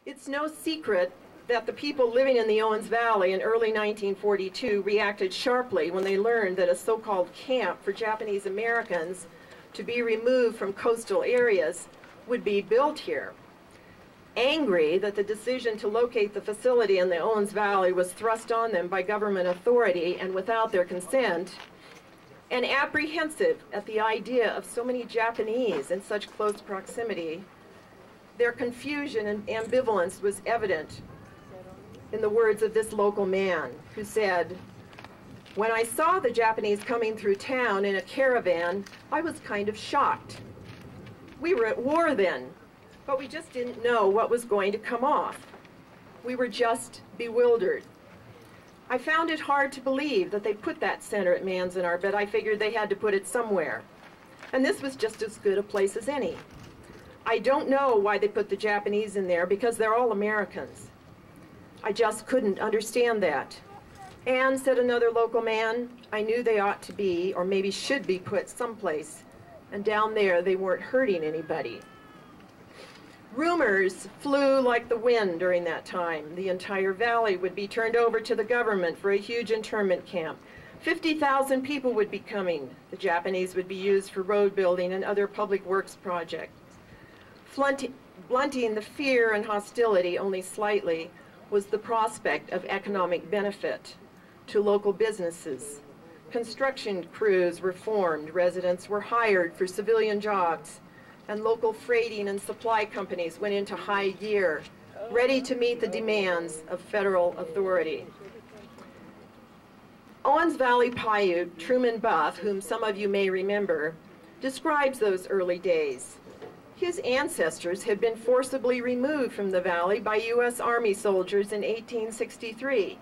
It's no secret that the people living in the Owens Valley in early 1942 reacted sharply when they learned that a so-called camp for Japanese Americans to be removed from coastal areas would be built here. Angry that the decision to locate the facility in the Owens Valley was thrust on them by government authority and without their consent, and apprehensive at the idea of so many Japanese in such close proximity, their confusion and ambivalence was evident in the words of this local man who said, "When I saw the Japanese coming through town in a caravan, I was kind of shocked. We were at war then, but we just didn't know what was going to come off. We were just bewildered. I found it hard to believe that they put that center at Manzanar, but I figured they had to put it somewhere. And this was just as good a place as any. I don't know why they put the Japanese in there, because they're all Americans. I just couldn't understand that. And," said another local man, "I knew they ought to be, or maybe should be, put someplace. And down there they weren't hurting anybody." Rumors flew like the wind during that time. The entire valley would be turned over to the government for a huge internment camp. 50,000 people would be coming. The Japanese would be used for road building and other public works projects. Blunting the fear and hostility only slightly was the prospect of economic benefit to local businesses. Construction crews were formed, residents were hired for civilian jobs, and local freighting and supply companies went into high gear, ready to meet the demands of federal authority. Owens Valley Paiute Truman Buff, whom some of you may remember, describes those early days. His ancestors had been forcibly removed from the valley by U.S. Army soldiers in 1863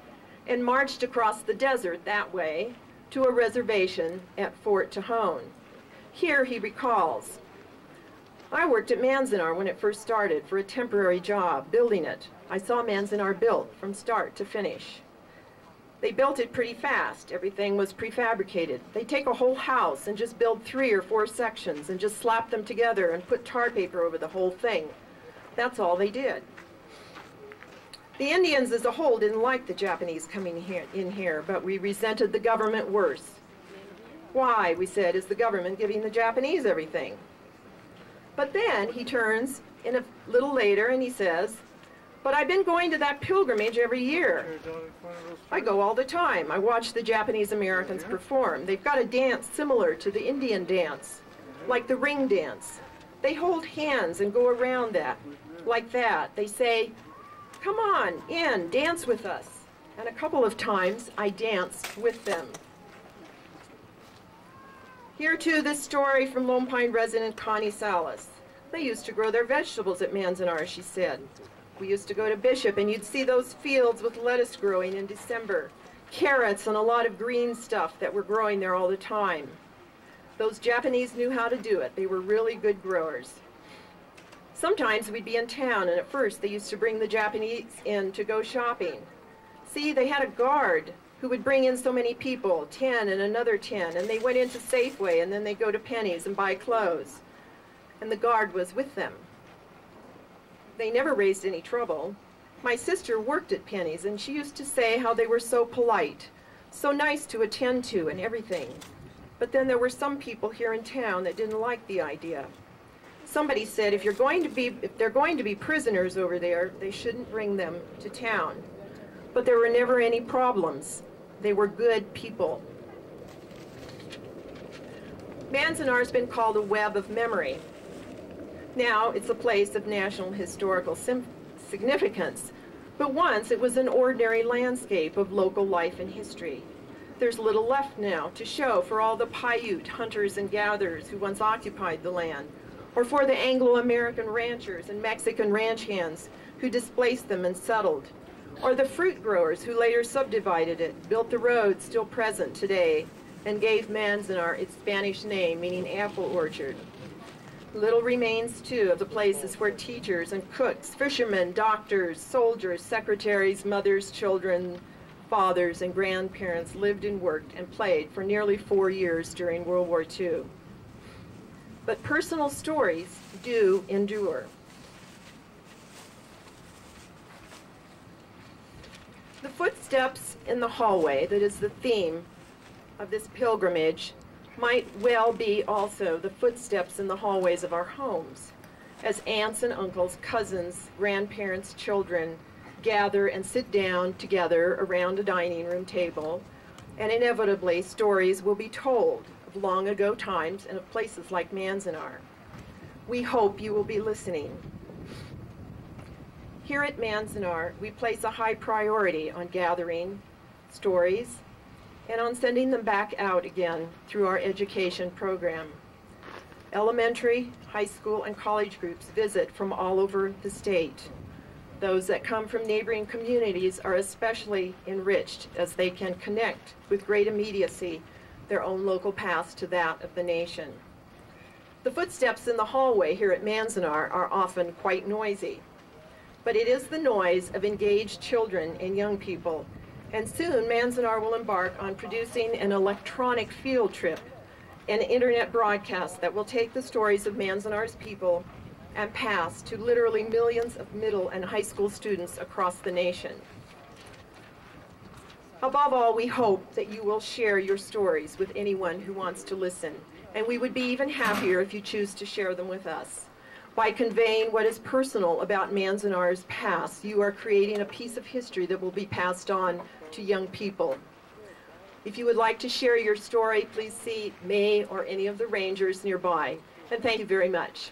and marched across the desert that way to a reservation at Fort Tejon. Here he recalls, "I worked at Manzanar when it first started for a temporary job, building it. I saw Manzanar built from start to finish. They built it pretty fast. Everything was prefabricated. They take a whole house and just build 3 or 4 sections and just slap them together and put tar paper over the whole thing. That's all they did. The Indians as a whole didn't like the Japanese coming in here, but we resented the government worse. Why, we said, is the government giving the Japanese everything?" But then he turns in a little later and he says, "But I've been going to that pilgrimage every year. I go all the time. I watch the Japanese Americans perform. They've got a dance similar to the Indian dance, like the ring dance. They hold hands and go around that, like that. They say, 'Come on in, dance with us.' And a couple of times I danced with them." Here too, this story from Lone Pine resident Connie Salas. "They used to grow their vegetables at Manzanar," she said. "We used to go to Bishop and you'd see those fields with lettuce growing in December, carrots and a lot of green stuff that were growing there all the time. Those Japanese knew how to do it. They were really good growers. Sometimes we'd be in town and at first they used to bring the Japanese in to go shopping. See, they had a guard who would bring in so many people, 10 and another 10, and they went into Safeway and then they'd go to Penny's and buy clothes. And the guard was with them. They never raised any trouble. My sister worked at Penny's and she used to say how they were so polite, so nice to attend to and everything. But then there were some people here in town that didn't like the idea. Somebody said if they're going to be prisoners over there, they shouldn't bring them to town. But there were never any problems. They were good people." Manzanar's been called a web of memory. Now it's a place of national historical significance, but once it was an ordinary landscape of local life and history. There's little left now to show for all the Paiute hunters and gatherers who once occupied the land, or for the Anglo-American ranchers and Mexican ranch hands who displaced them and settled, or the fruit growers who later subdivided it, built the roads still present today, and gave Manzanar its Spanish name meaning apple orchard. Little remains, too, of the places where teachers and cooks, fishermen, doctors, soldiers, secretaries, mothers, children, fathers, and grandparents lived and worked and played for nearly 4 years during World War II. But personal stories do endure. The footsteps in the hallway, that is the theme of this pilgrimage, might well be also the footsteps in the hallways of our homes, as aunts and uncles, cousins, grandparents, children gather and sit down together around a dining room table, and inevitably stories will be told of long ago times and of places like Manzanar. We hope you will be listening. Here at Manzanar, we place a high priority on gathering stories and on sending them back out again through our education program. Elementary, high school, and college groups visit from all over the state. Those that come from neighboring communities are especially enriched as they can connect with great immediacy their own local past to that of the nation. The footsteps in the hallway here at Manzanar are often quite noisy, but it is the noise of engaged children and young people, and soon Manzanar will embark on producing an electronic field trip, an internet broadcast that will take the stories of Manzanar's people and pass to literally millions of middle and high school students across the nation. Above all, we hope that you will share your stories with anyone who wants to listen, and we would be even happier if you choose to share them with us. By conveying what is personal about Manzanar's past, you are creating a piece of history that will be passed on to young people. If you would like to share your story, please see me or any of the rangers nearby. And thank you very much.